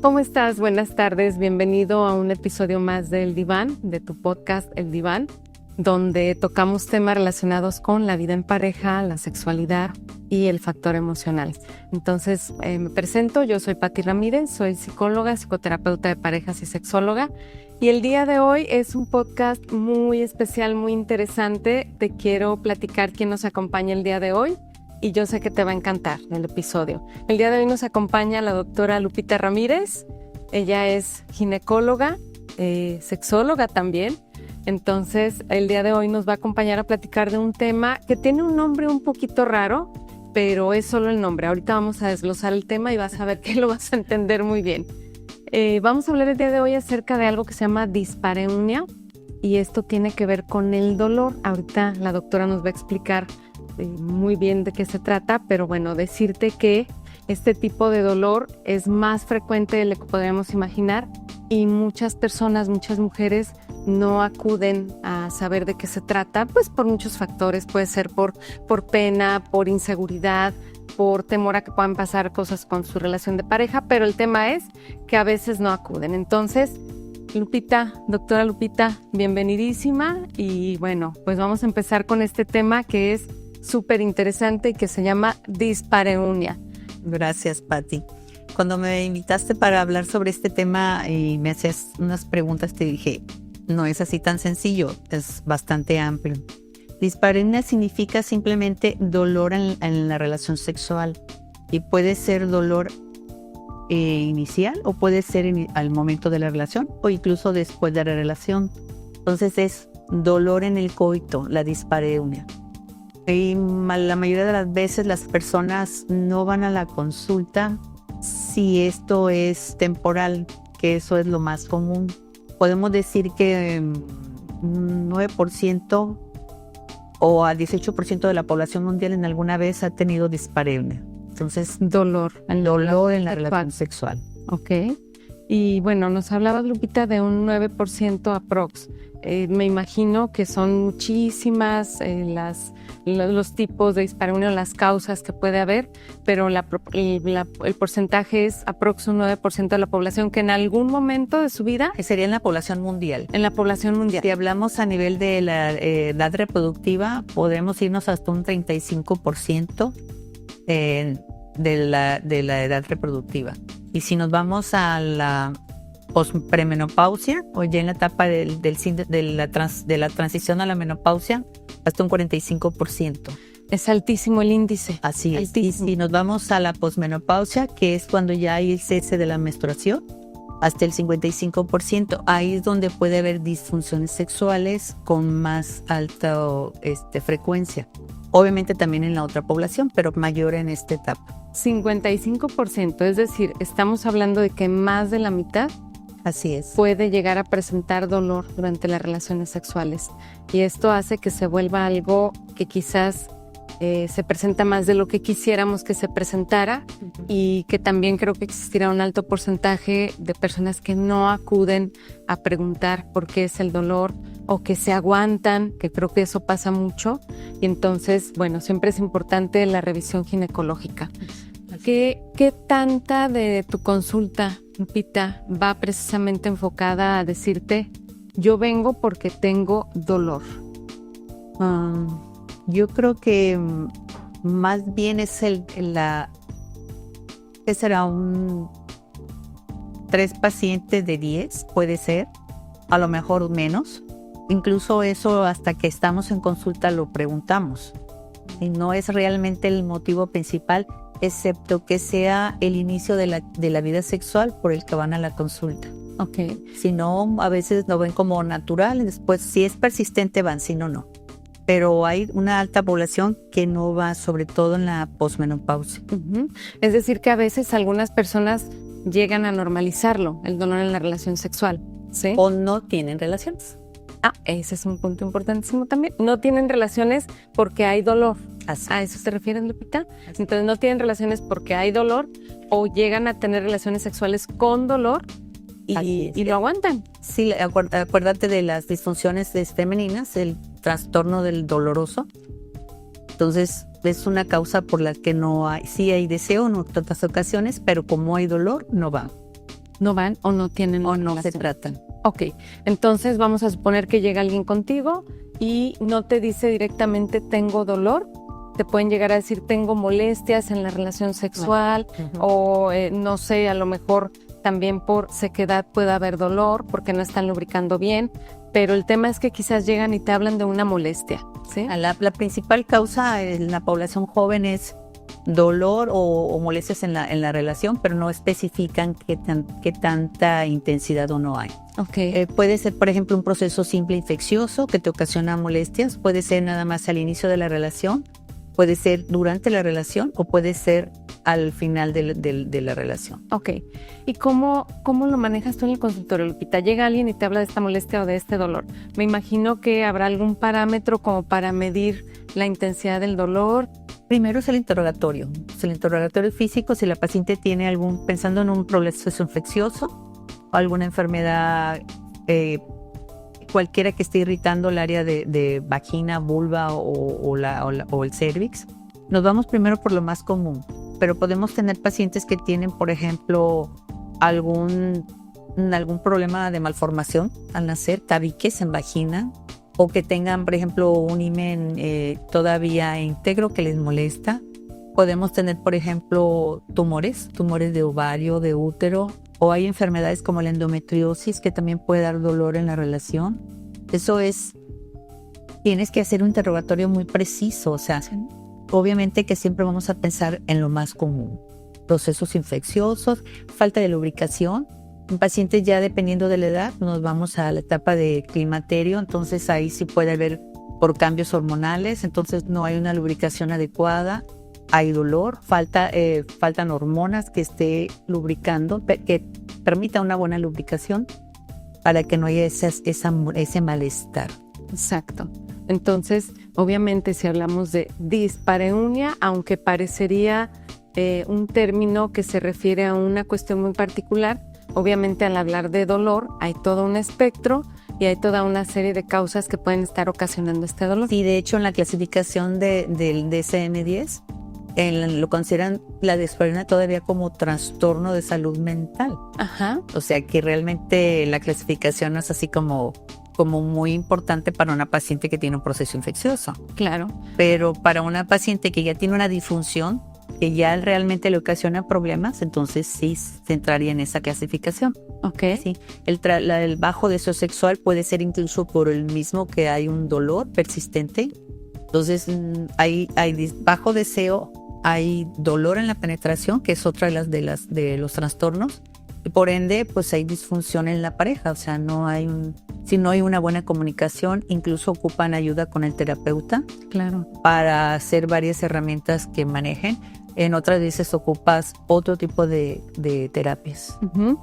¿Cómo estás? Buenas tardes, bienvenido a un episodio más del Diván, de tu podcast El Diván, donde tocamos temas relacionados con la vida en pareja, la sexualidad y el factor emocional. Entonces, me presento, yo soy Pati Ramírez, soy psicóloga, psicoterapeuta de parejas y sexóloga. Y el día de hoy es un podcast muy especial, muy interesante. Te quiero platicar quién nos acompaña el día de hoy. Y yo sé que te va a encantar el episodio. El día de hoy nos acompaña la doctora Lupita Ramírez. Ella es ginecóloga, sexóloga también. Entonces, el día de hoy nos va a acompañar a platicar de un tema que tiene un nombre un poquito raro, pero es solo el nombre. Ahorita vamos a desglosar el tema y vas a ver que lo vas a entender muy bien. Vamos a hablar el día de hoy acerca de algo que se llama dispareunia y esto tiene que ver con el dolor. Ahorita la doctora nos va a explicar muy bien de qué se trata, pero bueno, decirte que este tipo de dolor es más frecuente de lo que podríamos imaginar y muchas personas, muchas mujeres no acuden a saber de qué se trata, pues por muchos factores, puede ser por pena, por inseguridad, por temor a que puedan pasar cosas con su relación de pareja, pero el tema es que a veces no acuden. Entonces, Lupita, doctora Lupita, bienvenidísima y bueno, pues vamos a empezar con este tema que es súper interesante y que se llama dispareunia. Gracias, Pati. Cuando me invitaste para hablar sobre este tema y me hacías unas preguntas, te dije, no es así tan sencillo, es bastante amplio. Dispareunia significa simplemente dolor en la relación sexual y puede ser dolor inicial o puede ser al momento de la relación o incluso después de la relación. Entonces es dolor en el coito, la dispareunia. Y la mayoría de las veces las personas no van a la consulta si esto es temporal, que eso es lo más común. Podemos decir que un 9% o al 18% de la población mundial en alguna vez ha tenido dispareunia. Entonces, dolor en la relación sexual. Ok. Y bueno, nos hablabas, Lupita, de un 9% aprox. Me imagino que son muchísimas los tipos de dispareunia, las causas que puede haber, pero el porcentaje es aprox un 9% de la población que en algún momento de su vida... Sería en la población mundial. En la población mundial. Si hablamos a nivel de la edad reproductiva, podemos irnos hasta un 35% de la edad reproductiva. Y si nos vamos a la premenopausia o ya en la etapa de la transición a la menopausia, hasta un 45%. Es altísimo el índice. Así es. Altísimo. Y si nos vamos a la posmenopausia, que es cuando ya hay el cese de la menstruación, hasta el 55%. Ahí es donde puede haber disfunciones sexuales con más alta frecuencia. Obviamente también en la otra población, pero mayor en esta etapa. 55%, es decir, estamos hablando de que más de la mitad así es, puede llegar a presentar dolor durante las relaciones sexuales. Y esto hace que se vuelva algo que quizás se presenta más de lo que quisiéramos que se presentara y que también creo que existirá un alto porcentaje de personas que no acuden a preguntar por qué es el dolor o que se aguantan, que creo que eso pasa mucho. Y entonces, bueno, siempre es importante la revisión ginecológica. ¿Qué tanta de tu consulta, Lupita, va precisamente enfocada a decirte, yo vengo porque tengo dolor? Yo creo que más bien es que será un 3 pacientes de 10, puede ser, a lo mejor menos. Incluso eso hasta que estamos en consulta lo preguntamos. Y no es realmente el motivo principal, excepto que sea el inicio de la vida sexual por el que van a la consulta. Okay. Si no, a veces lo ven como natural y después si es persistente van, si no, no. Pero hay una alta población que no va, sobre todo en la posmenopausia. Es decir, que a veces algunas personas llegan a normalizarlo, el dolor en la relación sexual, ¿sí? O no tienen relaciones. Ese es un punto importantísimo también. No tienen relaciones porque hay dolor. ¿A eso te refieres, Lupita? Entonces no tienen relaciones porque hay dolor o llegan a tener relaciones sexuales con dolor y lo aguantan. Sí, acuérdate de las disfunciones femeninas, el trastorno del doloroso. Entonces es una causa por la que no hay, sí hay deseo en otras ocasiones, pero como hay dolor, no va. no van o no tienen o no se relación. tratan. Ok, entonces vamos a suponer que llega alguien contigo y no te dice directamente tengo dolor. Te pueden llegar a decir tengo molestias en la relación sexual o no sé, a lo mejor también por sequedad puede haber dolor porque no están lubricando bien, pero el tema es que quizás llegan y te hablan de una molestia, ¿sí? La principal causa en la población joven es dolor o molestias en la relación, pero no especifican qué tanta intensidad o no hay. Okay. Puede ser, por ejemplo, un proceso simple infeccioso que te ocasiona molestias, puede ser nada más al inicio de la relación, puede ser durante la relación o puede ser al final de la relación. Ok. ¿Y cómo lo manejas tú en el consultorio, Lupita? Llega alguien y te habla de esta molestia o de este dolor. Me imagino que habrá algún parámetro como para medir la intensidad del dolor. Primero es el interrogatorio. Es el interrogatorio físico si la paciente tiene pensando en un proceso infeccioso o alguna enfermedad cualquiera que esté irritando el área de vagina, vulva o el cervix. Nos vamos primero por lo más común, pero podemos tener pacientes que tienen, por ejemplo, algún problema de malformación al nacer, tabiques en vagina, o que tengan, por ejemplo, un himen todavía íntegro que les molesta. Podemos tener, por ejemplo, tumores de ovario, de útero, o hay enfermedades como la endometriosis que también puede dar dolor en la relación. Tienes que hacer un interrogatorio muy preciso, o sea, obviamente que siempre vamos a pensar en lo más común. Procesos infecciosos, falta de lubricación. En pacientes ya dependiendo de la edad, nos vamos a la etapa de climaterio, entonces ahí sí puede haber por cambios hormonales, entonces no hay una lubricación adecuada, hay dolor, faltan hormonas que esté lubricando, que permita una buena lubricación para que no haya ese malestar. Exacto. Entonces, obviamente, si hablamos de dispareunia, aunque parecería un término que se refiere a una cuestión muy particular, obviamente al hablar de dolor hay todo un espectro y hay toda una serie de causas que pueden estar ocasionando este dolor. Sí, de hecho, en la clasificación del DSM-10, lo consideran la dispareunia todavía como trastorno de salud mental. Ajá. O sea que realmente la clasificación no es así como muy importante para una paciente que tiene un proceso infeccioso. Claro. Pero para una paciente que ya tiene una disfunción, que ya realmente le ocasiona problemas, entonces sí se entraría en esa clasificación. Ok. Sí. El bajo deseo sexual puede ser incluso por el mismo que hay un dolor persistente. Entonces hay bajo deseo, hay dolor en la penetración, que es otra de los trastornos. Y por ende, pues hay disfunción en la pareja, o sea, si no hay una buena comunicación, incluso ocupan ayuda con el terapeuta. Claro. Para hacer varias herramientas que manejen. En otras veces ocupas otro tipo de terapias. Uh-huh.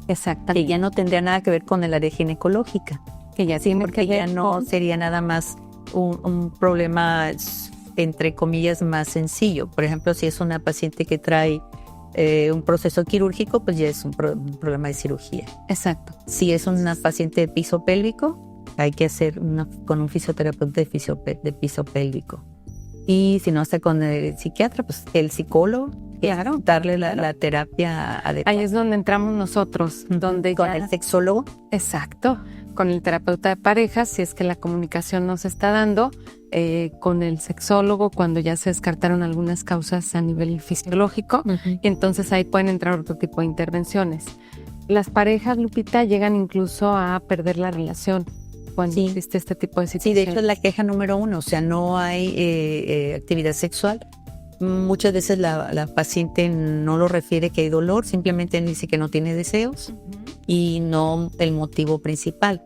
Exactamente. Que ya no tendría nada que ver con el área ginecológica. Que ya porque ya no sería nada más un problema, entre comillas, más sencillo. Por ejemplo, si es una paciente que trae un proceso quirúrgico, pues ya es un problema de cirugía. Exacto. Si es una paciente de piso pélvico, hay que hacer con un fisioterapeuta de piso pélvico. Y si no está con el psiquiatra, pues el psicólogo, claro, darle la terapia adecuada. Ahí es donde entramos nosotros, donde con el sexólogo. Exacto, con el terapeuta de parejas, si es que la comunicación no se está dando, con el sexólogo cuando ya se descartaron algunas causas a nivel fisiológico, y entonces ahí pueden entrar otro tipo de intervenciones. Las parejas, Lupita, llegan incluso a perder la relación cuando existe este tipo de situaciones. Sí, de hecho es la queja número 1, o sea, no hay actividad sexual. Muchas veces la paciente no lo refiere que hay dolor, simplemente dice que no tiene deseos y no el motivo principal.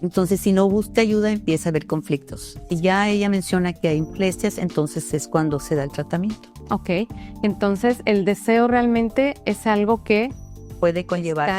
Entonces, si no busca ayuda, empieza a haber conflictos. Si ya ella menciona que hay molestias, entonces es cuando se da el tratamiento. Ok, entonces el deseo realmente es algo que puede conllevar.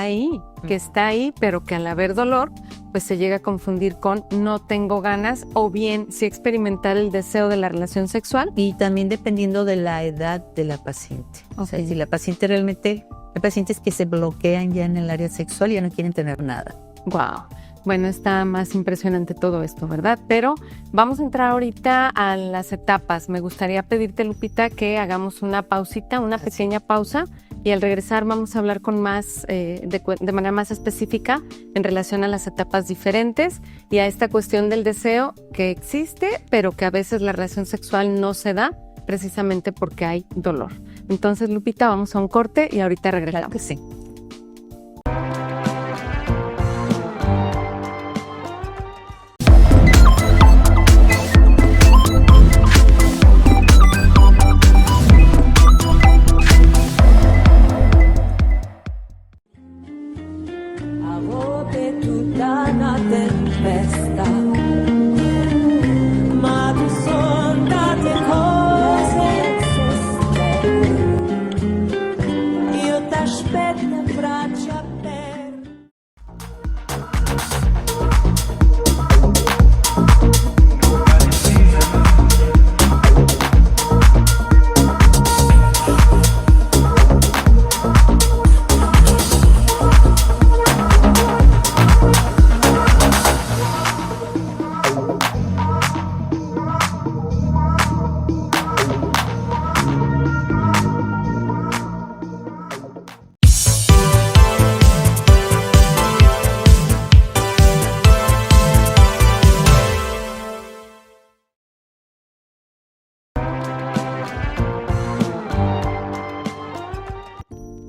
Está ahí, pero que al haber dolor, pues se llega a confundir con no tengo ganas o bien sí experimentar el deseo de la relación sexual. Y también dependiendo de la edad de la paciente. Okay. O sea, si la paciente realmente, hay pacientes que se bloquean ya en el área sexual y ya no quieren tener nada. Wow. Bueno, está más impresionante todo esto, ¿verdad? Pero vamos a entrar ahorita a las etapas. Me gustaría pedirte, Lupita, que hagamos una pausita, una pequeña pausa y al regresar vamos a hablar con más, de manera más específica en relación a las etapas diferentes y a esta cuestión del deseo que existe, pero que a veces la relación sexual no se da precisamente porque hay dolor. Entonces, Lupita, vamos a un corte y ahorita regresamos. Claro que sí.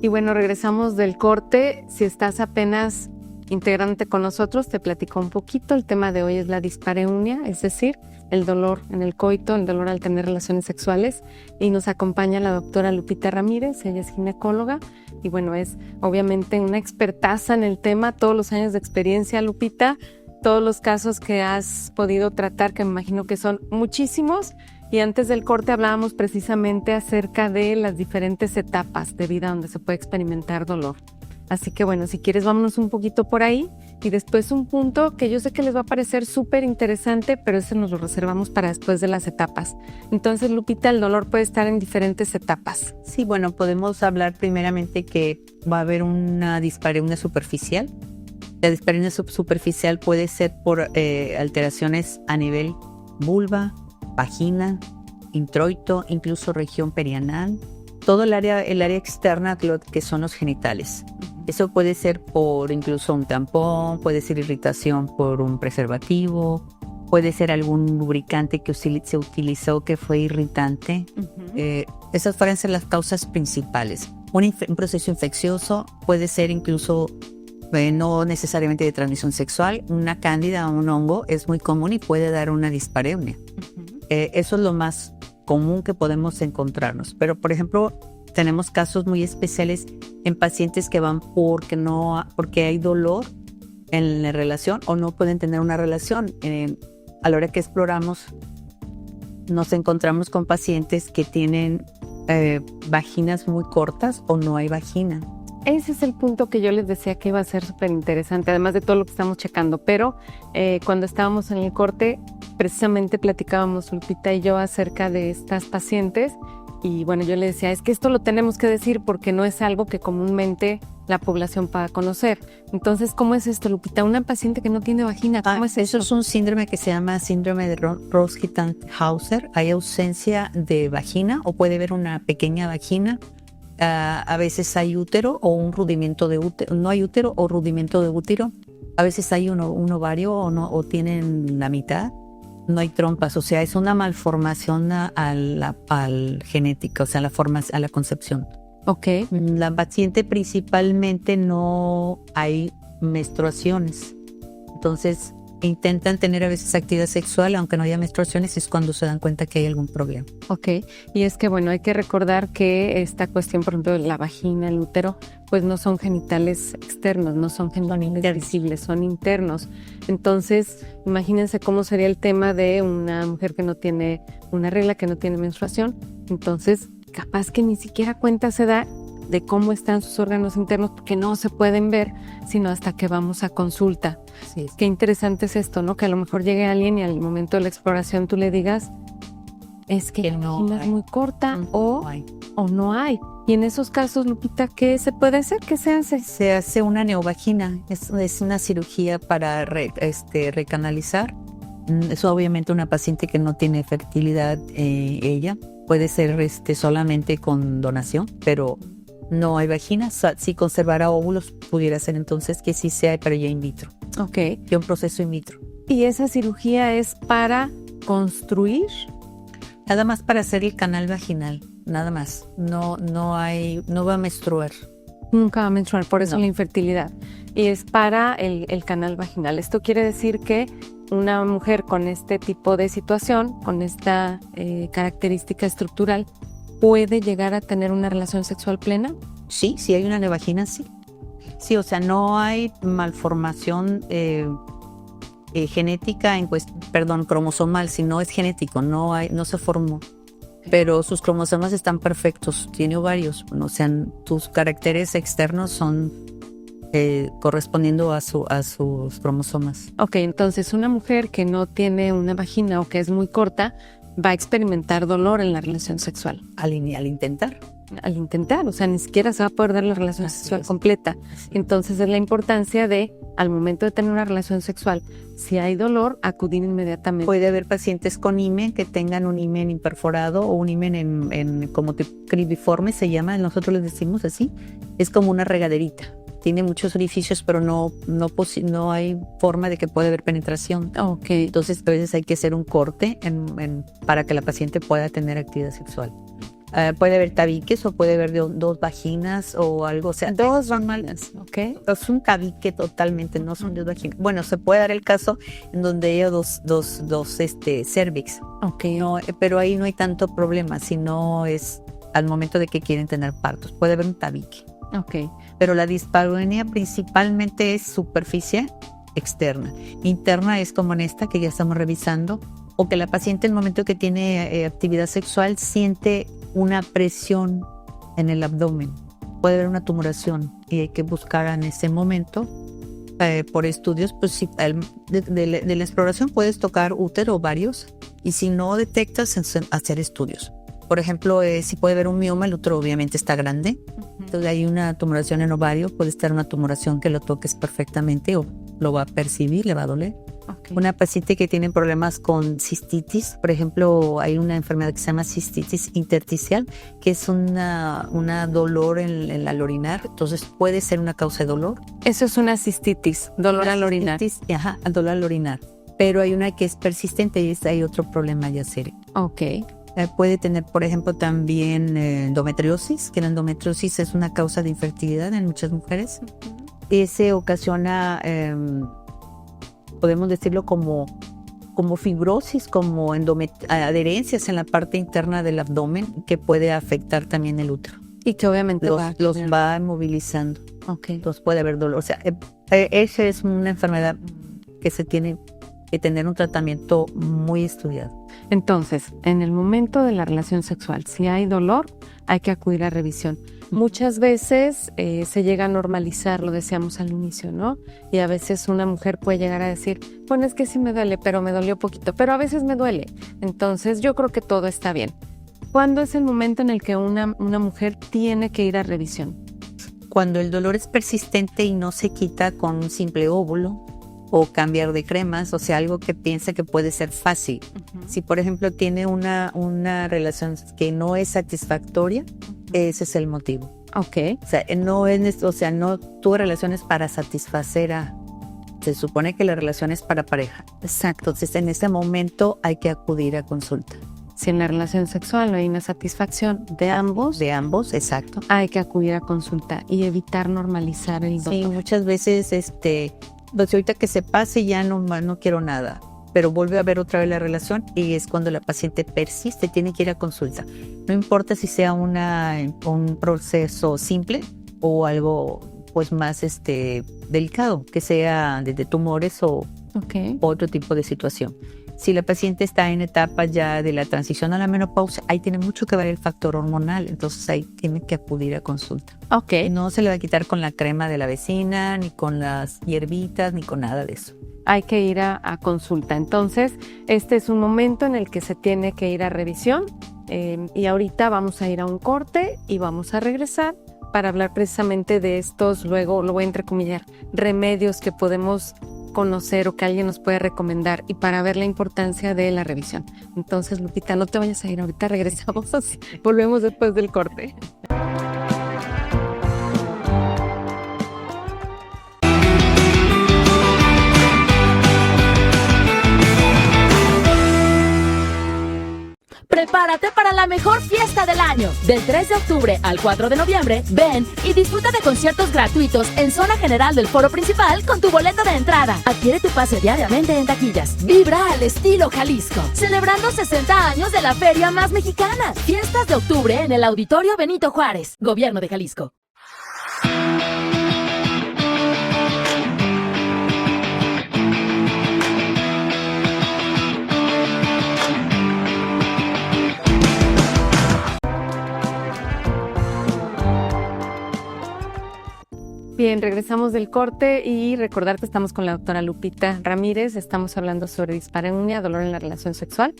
Y bueno, regresamos del corte. Si estás apenas integrante con nosotros, te platico un poquito. El tema de hoy es la dispareunia, es decir, el dolor en el coito, el dolor al tener relaciones sexuales. Y nos acompaña la doctora Lupita Ramírez, ella es ginecóloga y bueno, es obviamente una expertaza en el tema, todos los años de experiencia, Lupita, todos los casos que has podido tratar, que me imagino que son muchísimos. Y antes del corte hablábamos precisamente acerca de las diferentes etapas de vida donde se puede experimentar dolor. Así que bueno, si quieres vámonos un poquito por ahí y después un punto que yo sé que les va a parecer súper interesante, pero ese nos lo reservamos para después de las etapas. Entonces, Lupita, el dolor puede estar en diferentes etapas. Sí, bueno, podemos hablar primeramente que va a haber una dispareunia superficial. La dispareunia superficial puede ser por alteraciones a nivel vulva, vagina, introito, incluso región perianal, todo el área externa que son los genitales. Eso puede ser por incluso un tampón, puede ser irritación por un preservativo, puede ser algún lubricante que se utilizó que fue irritante. Esas pueden ser las causas principales. Un proceso infeccioso puede ser incluso no necesariamente de transmisión sexual, una cándida o un hongo es muy común y puede dar una dispareunia. Eso es lo más común que podemos encontrarnos. Pero, por ejemplo, tenemos casos muy especiales en pacientes que van porque hay dolor en la relación o no pueden tener una relación. A la hora que exploramos, nos encontramos con pacientes que tienen vaginas muy cortas o no hay vagina. Ese es el punto que yo les decía que iba a ser súper interesante, además de todo lo que estamos checando. Pero cuando estábamos en el corte, precisamente platicábamos Lupita y yo acerca de estas pacientes. Y bueno, yo le decía, es que esto lo tenemos que decir porque no es algo que comúnmente la población pueda conocer. Entonces, ¿cómo es esto, Lupita? Una paciente que no tiene vagina, ¿cómo es eso? Eso es un síndrome que se llama síndrome de Rosquist-Hauser. Hay ausencia de vagina o puede haber una pequeña vagina. A veces hay útero o un rudimento de útero, no hay útero o rudimento de útero. A veces hay un ovario o tienen la mitad. No hay trompas, o sea, es una malformación al genética, o sea, a la concepción. Ok. La paciente principalmente no hay menstruaciones. Entonces, intentan tener a veces actividad sexual, aunque no haya menstruaciones, es cuando se dan cuenta que hay algún problema. Ok, y es que bueno, hay que recordar que esta cuestión, por ejemplo, de la vagina, el útero, pues no son genitales externos, no son genitales visibles, son internos. Entonces, imagínense cómo sería el tema de una mujer que no tiene una regla, que no tiene menstruación. Entonces, capaz que ni siquiera cuenta se da de cómo están sus órganos internos, porque no se pueden ver, sino hasta que vamos a consulta. Sí. Qué interesante es esto, ¿no? Que a lo mejor llegue alguien y al momento de la exploración tú le digas, es que la vagina es muy corta o no hay. Y en esos casos, Lupita, ¿qué se puede hacer? ¿Qué se hace? Se hace una neovagina, es una cirugía para recanalizar. Es obviamente una paciente que no tiene fertilidad ella. Puede ser solamente con donación, pero no hay vagina. Si conservara óvulos, pudiera ser entonces que sí sea, pero ya in vitro. Ok. Que un proceso in vitro. ¿Y esa cirugía es para construir? Nada más para hacer el canal vaginal, nada más. No va a menstruar. Nunca va a menstruar, por eso No. la infertilidad. Y es para el canal vaginal. Esto quiere decir que una mujer con este tipo de situación, con esta característica estructural, puede llegar a tener una relación sexual plena. Sí, si hay una vagina, sí. Sí, o sea, no hay malformación genética, cromosomal, si no es genético, no se formó. Pero sus cromosomas están perfectos, tiene ovarios, o sea, tus caracteres externos son correspondiendo a sus cromosomas. Ok, entonces una mujer que no tiene una vagina o que es muy corta va a experimentar dolor en la relación sexual. Al intentar. Al intentar, o sea, ni siquiera se va a poder dar la relación Así sexual es. completa. Entonces es la importancia de, al momento de tener una relación sexual, si hay dolor, acudir inmediatamente. Puede haber pacientes con himen que tengan un himen imperforado o un himen en como cribiforme se llama, nosotros les decimos así, es como una regaderita. Tiene muchos orificios, pero no hay forma de que pueda haber penetración. Ok. Entonces, a veces hay que hacer un corte para que la paciente pueda tener actividad sexual. Puede haber tabiques o puede haber dos vaginas o algo. O sea, Dos vaginas, ok. es un tabique totalmente, no son dos vaginas. Bueno, se puede dar el caso en donde haya dos cervix. Ok. No, pero ahí no hay tanto problema, sino es al momento de que quieren tener partos. Puede haber un tabique. Ok. Pero la dispareunia principalmente es superficie externa. Interna es como en esta que ya estamos revisando, o que la paciente en el momento que tiene actividad sexual siente una presión en el abdomen. Puede haber una tumoración y hay que buscar en ese momento por estudios, pues si de la exploración puedes tocar útero o ovarios y si no detectas, hacer estudios. Por ejemplo, si puede haber un mioma, el útero obviamente está grande. Entonces hay una tumoración en ovario, puede estar una tumoración que lo toques perfectamente o lo va a percibir, le va a doler. Okay. Una paciente que tiene problemas con cistitis, por ejemplo, hay una enfermedad que se llama cistitis intersticial, que es una dolor en al orinar, entonces puede ser una causa de dolor. Eso es una cistitis, dolor al orinar. Ajá, dolor al orinar. Pero hay una que es persistente y hay otro problema ya serio. Ok. Puede tener, por ejemplo, también endometriosis, que la endometriosis es una causa de infertilidad en muchas mujeres. Ese ocasiona, podemos decirlo como fibrosis, como adherencias en la parte interna del abdomen que puede afectar también el útero. Y que obviamente los va movilizando. Okay. Entonces puede haber dolor. O sea, esa es una enfermedad que se tiene que tener un tratamiento muy estudiado. Entonces, en el momento de la relación sexual, si hay dolor, hay que acudir a revisión. Muchas veces se llega a normalizar, lo decíamos al inicio, ¿no? Y a veces una mujer puede llegar a decir, bueno, es que sí me duele, pero me dolió poquito, pero a veces me duele. Entonces, yo creo que todo está bien. ¿Cuándo es el momento en el que una mujer tiene que ir a revisión? Cuando el dolor es persistente y no se quita con un simple óvulo, o cambiar de cremas, o sea, algo que piensa que puede ser fácil. Si, por ejemplo, tiene una relación que no es satisfactoria, ese es el motivo. Ok. O sea, no tuvo relaciones para satisfacer se supone que la relación es para pareja. Exacto. Entonces, en ese momento hay que acudir a consulta. Si en la relación sexual no hay una satisfacción de ambos. De ambos, exacto. Hay que acudir a consulta y evitar normalizar el dolor. Sí, muchas veces, pues ahorita que se pase ya no quiero nada, pero vuelve a haber otra vez la relación y es cuando la paciente persiste, tiene que ir a consulta. No importa si sea un proceso simple o algo pues más delicado, que sea de tumores o otro tipo de situación. Si la paciente está en etapa ya de la transición a la menopausia, ahí tiene mucho que ver el factor hormonal, entonces ahí tiene que acudir a consulta. Ok. No se le va a quitar con la crema de la vecina, ni con las hierbitas, ni con nada de eso. Hay que ir a consulta. Entonces, este es un momento en el que se tiene que ir a revisión y ahorita vamos a ir a un corte y vamos a regresar para hablar precisamente de estos, luego lo voy a entrecomillar, remedios que podemos conocer o que alguien nos puede recomendar y para ver la importancia de la revisión. Entonces, Lupita, no te vayas a ir ahorita, regresamos, volvemos después del corte. Prepárate para la mejor fiesta del año. Del 3 de octubre al 4 de noviembre, ven y disfruta de conciertos gratuitos en zona general del foro principal con tu boleto de entrada. Adquiere tu pase diariamente en taquillas. Vibra al estilo Jalisco, celebrando 60 años de la feria más mexicana. Fiestas de octubre en el Auditorio Benito Juárez, Gobierno de Jalisco. Bien, regresamos del corte y recordar que estamos con la doctora Lupita Ramírez. Estamos hablando sobre dispareunia, dolor en la relación sexual.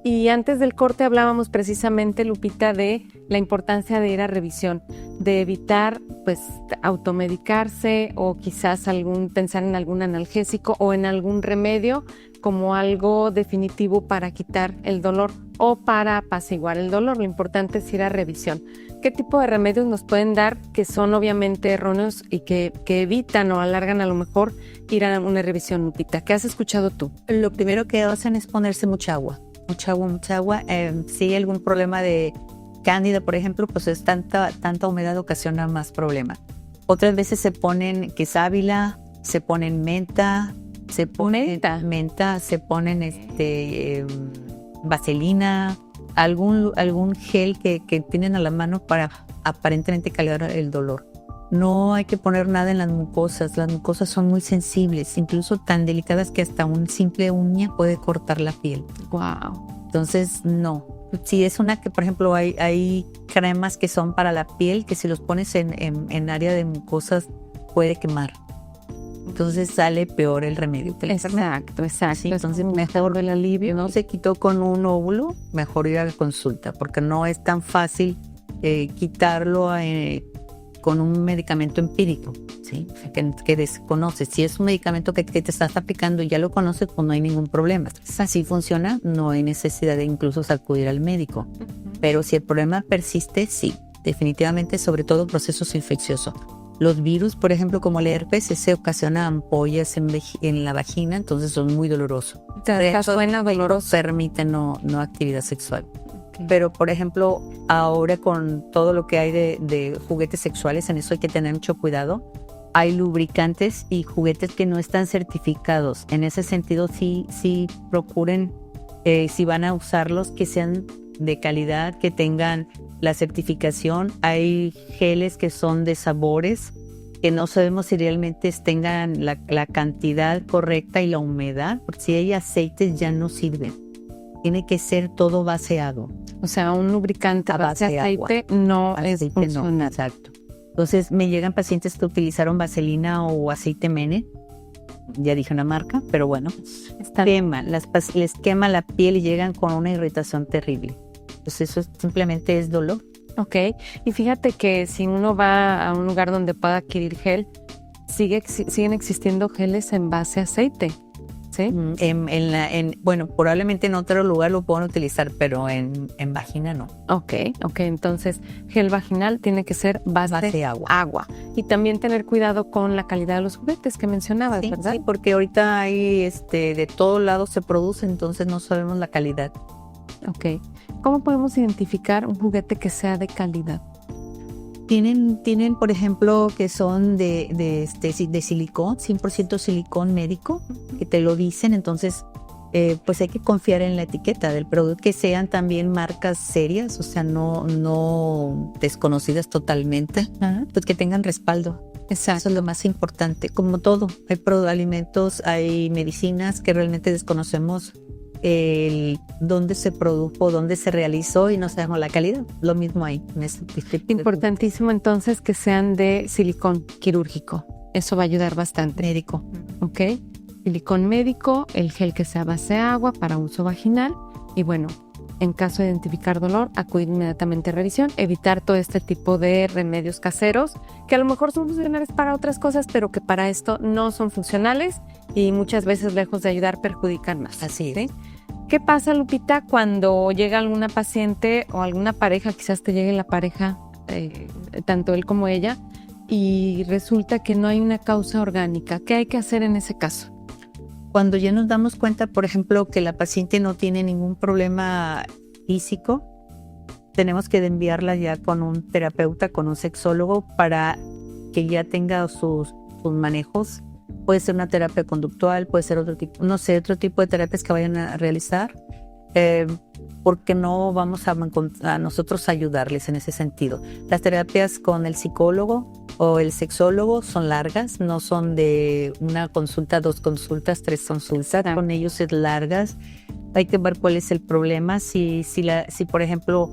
Y antes del corte hablábamos precisamente, Lupita, de la importancia de ir a revisión, de evitar pues automedicarse o quizás pensar en algún analgésico o en algún remedio como algo definitivo para quitar el dolor o para apaciguar el dolor. Lo importante es ir a revisión. ¿Qué tipo de remedios nos pueden dar que son obviamente erróneos y que evitan o alargan a lo mejor ir a una revisión, Lupita? ¿Qué has escuchado tú? Lo primero que hacen es ponerse mucha agua. Mucha agua. Si hay algún problema de cándida, por ejemplo, pues es tanta humedad ocasiona más problema. Otras veces se ponen sábila, se ponen menta, se ponen vaselina, algún gel que tienen a la mano para aparentemente calmar el dolor. No hay que poner nada en las mucosas son muy sensibles, incluso tan delicadas que hasta un simple uña puede cortar la piel. Wow. Entonces, no. Si es una que, por ejemplo, hay cremas que son para la piel, que si los pones en área de mucosas puede quemar. Entonces sale peor el remedio. Exacto. Sí, entonces mejor el alivio. No se quitó con un óvulo, mejor ir a la consulta, porque no es tan fácil quitarlo con un medicamento empírico, ¿sí? Que desconoces. Si es un medicamento que te estás aplicando y ya lo conoces, pues no hay ningún problema. Si así funciona, no hay necesidad de incluso acudir al médico. Pero si el problema persiste, sí, definitivamente, sobre todo procesos infecciosos. Los virus, por ejemplo, como el herpes, se ocasiona ampollas en la vagina, entonces son muy dolorosos. Suena doloroso. Permite no actividad sexual. Pero, por ejemplo, ahora con todo lo que hay de juguetes sexuales, en eso hay que tener mucho cuidado. Hay lubricantes y juguetes que no están certificados. En ese sentido, sí procuren, si van a usarlos, que sean de calidad, que tengan la certificación. Hay geles que son de sabores, que no sabemos si realmente tengan la cantidad correcta y la humedad, porque si hay aceites ya no sirven. Tiene que ser todo baseado. O sea, un lubricante a base de aceite no es funcional. No, exacto. Entonces me llegan pacientes que utilizaron vaselina o aceite Mene. Ya dije una marca, pero bueno. Les quema la piel y llegan con una irritación terrible. Entonces eso simplemente es dolor. Ok. Y fíjate que si uno va a un lugar donde pueda adquirir gel, siguen existiendo geles en base a aceite. ¿Sí? Bueno, probablemente en otro lugar lo puedan utilizar, pero en vagina no. Ok, entonces gel vaginal tiene que ser base agua. Y también tener cuidado con la calidad de los juguetes que mencionabas, Sí, ¿verdad? sí, porque ahorita hay de todos lados se produce, entonces no sabemos la calidad. Ok. ¿Cómo podemos identificar un juguete que sea de calidad? Tienen, por ejemplo, que son de silicón, 100% silicón médico, que te lo dicen, entonces pues hay que confiar en la etiqueta del producto, que sean también marcas serias, o sea, no desconocidas totalmente, pues que tengan respaldo. Exacto. Eso es lo más importante. Como todo, hay alimentos, hay medicinas que realmente desconocemos dónde se produjo, dónde se realizó y no sabemos la calidad. Lo mismo hay. Importantísimo entonces que sean de silicón quirúrgico. Eso va a ayudar bastante. Médico. Ok. Silicón médico, el gel que sea base agua para uso vaginal y bueno, en caso de identificar dolor, acudir inmediatamente a revisión, evitar todo este tipo de remedios caseros que a lo mejor son funcionales para otras cosas, pero que para esto no son funcionales y muchas veces lejos de ayudar perjudican más. Así es. ¿Sí? ¿Qué pasa, Lupita, cuando llega alguna paciente o alguna pareja, quizás te llegue la pareja, tanto él como ella, y resulta que no hay una causa orgánica? ¿Qué hay que hacer en ese caso? Cuando ya nos damos cuenta, por ejemplo, que la paciente no tiene ningún problema físico, tenemos que enviarla ya con un terapeuta, con un sexólogo, para que ya tenga sus manejos. Puede ser una terapia conductual, puede ser otro tipo, no sé, otro tipo de terapias que vayan a realizar, porque no vamos a nosotros ayudarles en ese sentido. Las terapias con el psicólogo o el sexólogo son largas, no son de una consulta, 2 consultas, 3 consultas, con ellos es largas. Hay que ver cuál es el problema, si por ejemplo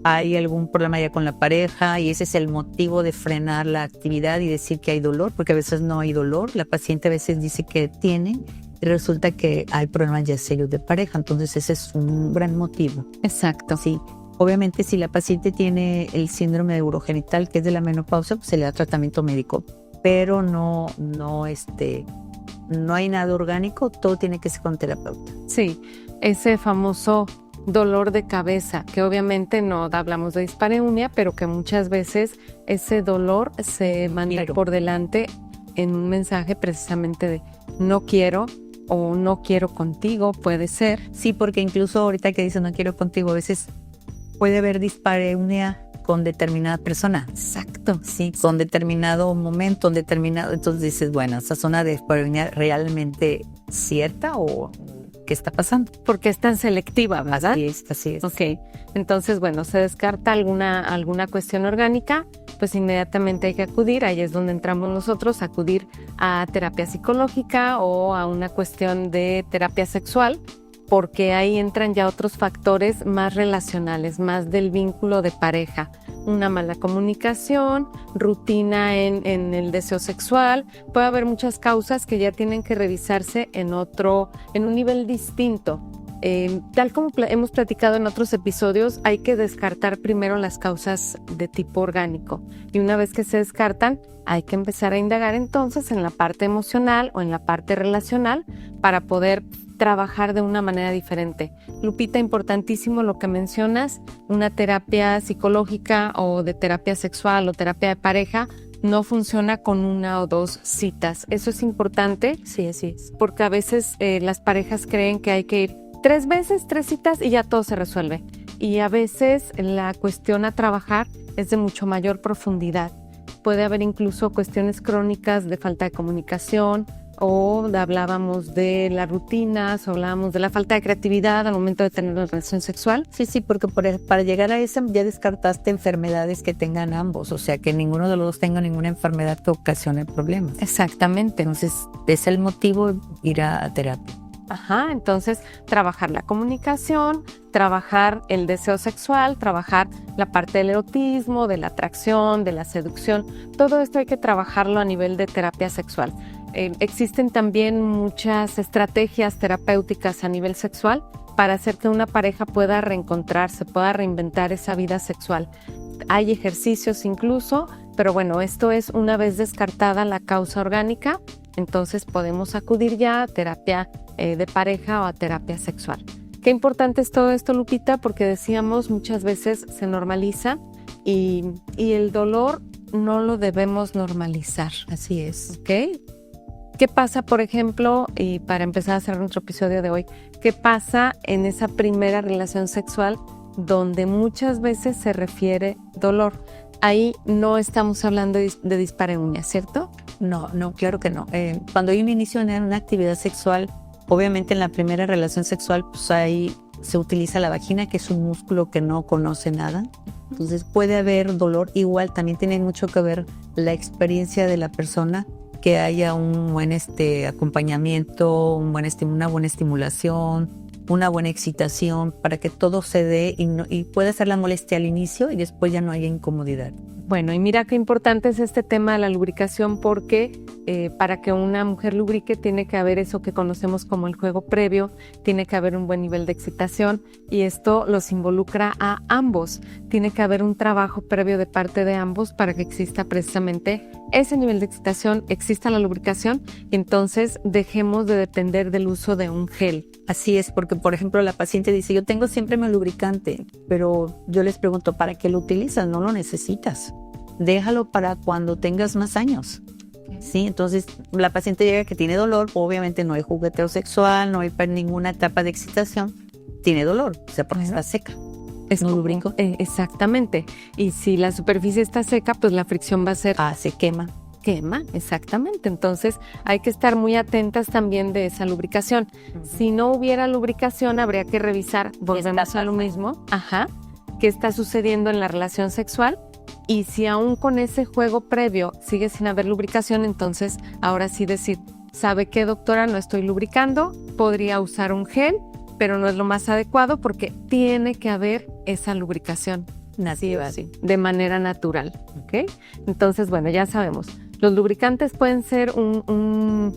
hay algún problema ya con la pareja y ese es el motivo de frenar la actividad y decir que hay dolor, porque a veces no hay dolor, la paciente a veces dice que tiene y resulta que hay problemas ya serios de pareja, entonces ese es un gran motivo. Exacto. Sí, obviamente si la paciente tiene el síndrome de urogenital, que es de la menopausia, pues se le da tratamiento médico, pero no hay nada orgánico, todo tiene que ser con terapeuta. Sí, ese famoso dolor de cabeza, que obviamente no hablamos de dispareunia, pero que muchas veces ese dolor se manda por delante en un mensaje precisamente de no quiero o no quiero contigo, puede ser. Sí, porque incluso ahorita que dice no quiero contigo, a veces puede haber dispareunia con determinada persona. Exacto. Sí, con determinado momento, entonces dices, bueno, ¿esa zona de dispareunia realmente cierta o qué está pasando? Porque es tan selectiva, ¿verdad? Así es. Ok, entonces, bueno, se descarta alguna cuestión orgánica, pues inmediatamente hay que acudir, ahí es donde entramos nosotros, acudir a terapia psicológica o a una cuestión de terapia sexual, porque ahí entran ya otros factores más relacionales, más del vínculo de pareja. Una mala comunicación, rutina en el deseo sexual. Puede haber muchas causas que ya tienen que revisarse en un nivel distinto. Tal como hemos platicado en otros episodios, hay que descartar primero las causas de tipo orgánico. Y una vez que se descartan, hay que empezar a indagar entonces en la parte emocional o en la parte relacional para poder trabajar de una manera diferente. Lupita, importantísimo lo que mencionas, una terapia psicológica o de terapia sexual o terapia de pareja no funciona con 1 o 2 citas. Eso es importante. Sí, así es. Porque a veces las parejas creen que hay que ir 3 veces, 3 citas y ya todo se resuelve. Y a veces la cuestión a trabajar es de mucho mayor profundidad. Puede haber incluso cuestiones crónicas de falta de comunicación, o hablábamos de las rutinas, o hablábamos de la falta de creatividad al momento de tener una relación sexual. Sí, porque para llegar a eso ya descartaste enfermedades que tengan ambos, o sea, que ninguno de los dos tenga ninguna enfermedad que ocasione problemas. Exactamente. Entonces, es el motivo de ir a terapia. Ajá, entonces trabajar la comunicación, trabajar el deseo sexual, trabajar la parte del erotismo, de la atracción, de la seducción. Todo esto hay que trabajarlo a nivel de terapia sexual. Existen también muchas estrategias terapéuticas a nivel sexual para hacer que una pareja pueda reencontrarse, pueda reinventar esa vida sexual. Hay ejercicios incluso, pero bueno, esto es una vez descartada la causa orgánica, entonces podemos acudir ya a terapia de pareja o a terapia sexual. Qué importante es todo esto, Lupita, porque decíamos muchas veces se normaliza y el dolor no lo debemos normalizar. Así es. ¿Ok? ¿Qué pasa, por ejemplo, y para empezar a hacer nuestro episodio de hoy, qué pasa en esa primera relación sexual donde muchas veces se refiere dolor? Ahí no estamos hablando de dispareunia, ¿cierto? No, claro que no. Cuando hay un inicio en una actividad sexual, obviamente en la primera relación sexual, pues ahí se utiliza la vagina, que es un músculo que no conoce nada. Entonces puede haber dolor. Igual también tiene mucho que ver la experiencia de la persona, que haya un buen acompañamiento, una buena estimulación, una buena excitación, para que todo se dé y pueda ser la molestia al inicio y después ya no haya incomodidad. Bueno, y mira qué importante es este tema de la lubricación, porque para que una mujer lubrique tiene que haber eso que conocemos como el juego previo, tiene que haber un buen nivel de excitación y esto los involucra a ambos. Tiene que haber un trabajo previo de parte de ambos para que exista precisamente ese nivel de excitación, exista la lubricación y entonces dejemos de depender del uso de un gel. Así es, porque por ejemplo la paciente dice, yo tengo siempre mi lubricante, pero yo les pregunto, ¿para qué lo utilizas? No lo necesitas. Déjalo para cuando tengas más años. Sí, entonces la paciente llega que tiene dolor, obviamente no hay jugueteo sexual, no hay ninguna etapa de excitación, tiene dolor, o sea, porque está seca. no lubrico. Exactamente. Y si la superficie está seca, pues la fricción va a ser Se quema. quema, exactamente. Entonces hay que estar muy atentas también de esa lubricación. Si no hubiera lubricación, habría que revisar, volvemos a lo mismo, qué está sucediendo en la relación sexual. Y si aún con ese juego previo sigue sin haber lubricación, entonces ahora sí decir, ¿sabe qué, doctora? No estoy lubricando, podría usar un gel, pero no es lo más adecuado porque tiene que haber esa lubricación Nativa. sí, de manera natural, ¿ok? Entonces, bueno, ya sabemos, los lubricantes pueden ser no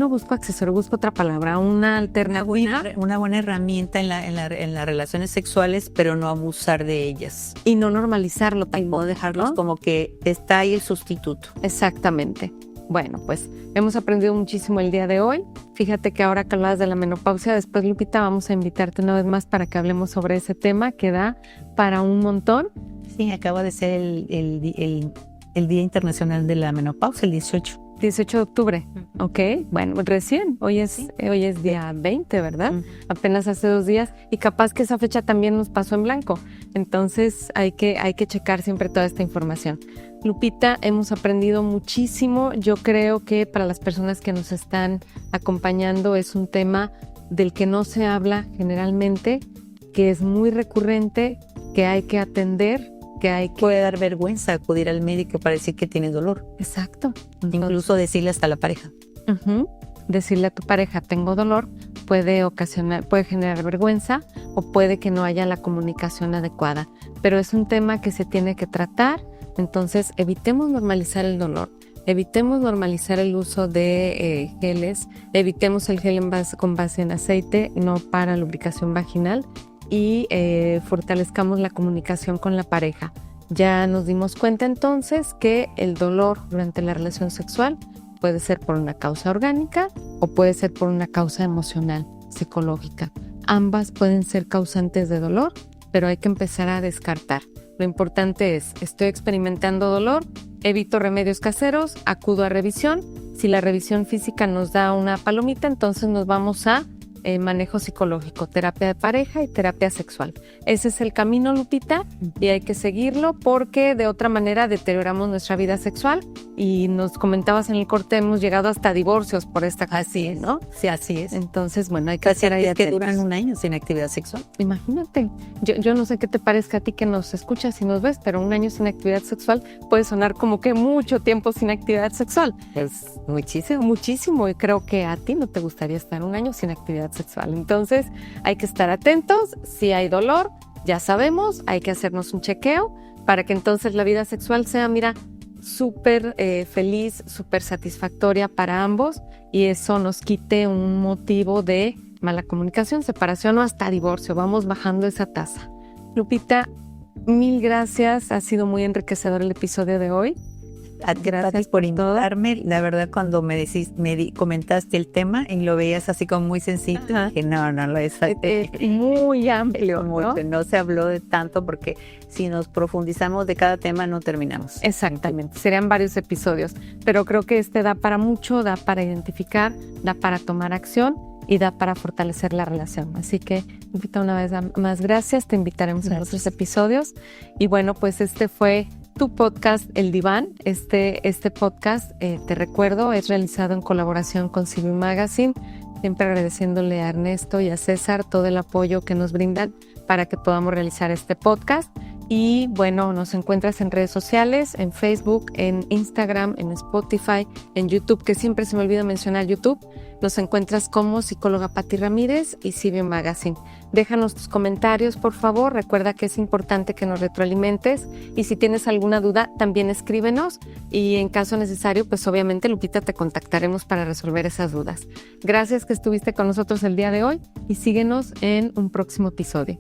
busco accesorio, busco otra palabra, una alternativa. Una buena herramienta en las relaciones sexuales, pero no abusar de ellas. Y no normalizarlo Y tampoco, no dejarlos ¿no? como que está ahí el sustituto. Exactamente. Bueno, pues hemos aprendido muchísimo el día de hoy. Fíjate que ahora que hablabas de la menopausia, después, Lupita, vamos a invitarte una vez más para que hablemos sobre ese tema que da para un montón. Sí, acaba de ser el Día Internacional de la Menopausia, el 18. 18 de octubre, ok, bueno, recién, hoy es día 20, ¿verdad? Apenas hace 2 días y capaz que esa fecha también nos pasó en blanco, entonces hay que checar siempre toda esta información. Lupita, hemos aprendido muchísimo, yo creo que para las personas que nos están acompañando es un tema del que no se habla generalmente, que es muy recurrente, que hay que atender, Puede dar vergüenza acudir al médico para decir que tienes dolor. Exacto. Incluso decirle hasta a la pareja. Decirle a tu pareja, tengo dolor, puede generar vergüenza o puede que no haya la comunicación adecuada. Pero es un tema que se tiene que tratar, entonces evitemos normalizar el dolor. Evitemos normalizar el uso de geles, evitemos el gel con base en aceite, no para lubricación vaginal, y fortalezcamos la comunicación con la pareja. Ya nos dimos cuenta entonces que el dolor durante la relación sexual puede ser por una causa orgánica o puede ser por una causa emocional, psicológica. Ambas pueden ser causantes de dolor, pero hay que empezar a descartar. Lo importante es, estoy experimentando dolor, evito remedios caseros, acudo a revisión. Si la revisión física nos da una palomita, entonces nos vamos a manejo psicológico, terapia de pareja y terapia sexual. Ese es el camino, Lupita, y hay que seguirlo porque de otra manera deterioramos nuestra vida sexual y nos comentabas en el corte, hemos llegado hasta divorcios por esta cuestión, ¿no? Sí, así es. Entonces, bueno, hay que hacer ahí que atentos. duran 1 año sin actividad sexual. Imagínate, yo no sé qué te parezca a ti que nos escuchas y nos ves, pero 1 año sin actividad sexual puede sonar como que mucho tiempo sin actividad sexual. Es Muchísimo, y creo que a ti no te gustaría estar 1 año sin actividad sexual. Entonces hay que estar atentos. Si hay dolor, ya sabemos, hay que hacernos un chequeo para que entonces la vida sexual sea, súper feliz, súper satisfactoria para ambos y eso nos quite un motivo de mala comunicación, separación o hasta divorcio. Vamos bajando esa tasa. Lupita, 1000 gracias. Ha sido muy enriquecedor el episodio de hoy. Gracias por invitarme. La verdad, cuando comentaste el tema y lo veías así como muy sencillo, dije, no, lo es muy amplio, ¿no? No se habló de tanto porque si nos profundizamos de cada tema no terminamos. Exactamente, serían varios episodios, pero creo que este da para mucho, da para identificar, da para tomar acción y da para fortalecer la relación. Así que, Lupita, una vez más, gracias. Te invitaremos en otros episodios. Y bueno, pues este fue tu podcast, El Diván. Este podcast, te recuerdo, es realizado en colaboración con CB Magazine, siempre agradeciéndole a Ernesto y a César todo el apoyo que nos brindan para que podamos realizar este podcast. Y bueno, nos encuentras en redes sociales, en Facebook, en Instagram, en Spotify, en YouTube, que siempre se me olvida mencionar YouTube. Nos encuentras como psicóloga Pati Ramírez y CB Magazine. Déjanos tus comentarios, por favor. Recuerda que es importante que nos retroalimentes. Y si tienes alguna duda, también escríbenos. Y en caso necesario, pues obviamente, Lupita, te contactaremos para resolver esas dudas. Gracias que estuviste con nosotros el día de hoy y síguenos en un próximo episodio.